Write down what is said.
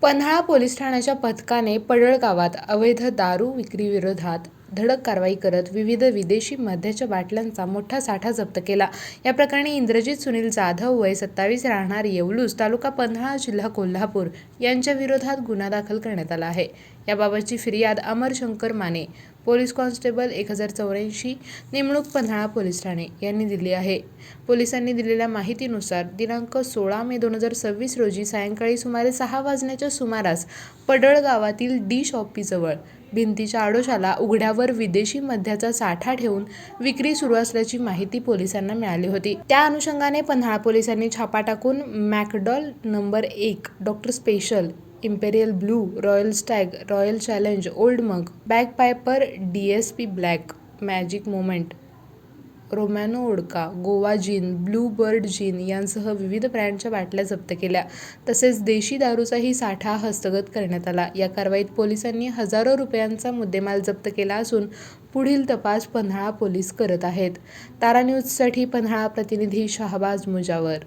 Panhala police ठाण्याच्या पथकाने पडळ गावात अवैध दारू विक्रीविरोधात धडक कारवाई करत विविध विदेशी मद्याच्या बाटल्यांचा मोठा साठा जप्त केला। या प्रकरणी इंद्रजित सुनील जाधव वय 27 राहणार येवलूस तालुका पन्हाळा जिल्हा कोल्हापूर यांच्या विरोधात गुन्हा दाखल करण्यात आला आहे। याबाबतची फिर्याद अमर शंकर माने पोलीस कॉन्स्टेबल 1084 नेमणूक पन्हाळा पोलीस ठाणे यांनी दिली आहे। पोलिसांनी दिलेल्या माहितीनुसार दिनांक 16 मे 2026 रोजी सायंकाळी सुमारे 6 वाजण्याच्या सुमारास पडळ गावातील डी शॉपीजवळ भिंतीच्या आडोशाला उघड्यावर विदेशी मद्याचा साठा ठेवून विक्री सुरू असल्याची माहिती पोलिसांना मिळाली होती। त्या अनुषंगाने पन्हाळा पोलिसांनी छापा टाकून McDowell number 1, Doctor Special, Imperial Blue, Royal Stag, Royal Challenge, Old Monk, Bagpiper, DSP Black, Magic Moment, Romanov Vodka, Goa Gin, Blue Bird Gin यांसह विविध ब्रँडच्या बाटल्या जप्त केल्या। तसेच देशी दारूचाही साठा हस्तगत करण्यात आला। या कारवाईत पोलिसांनी हजारो रुपयांचा मुद्देमाल जप्त केला असून पुढील तपास पन्हाळा पोलीस करत आहेत। तारा न्यूजसाठी पन्हाळा प्रतिनिधी शाहबाज मुजावर।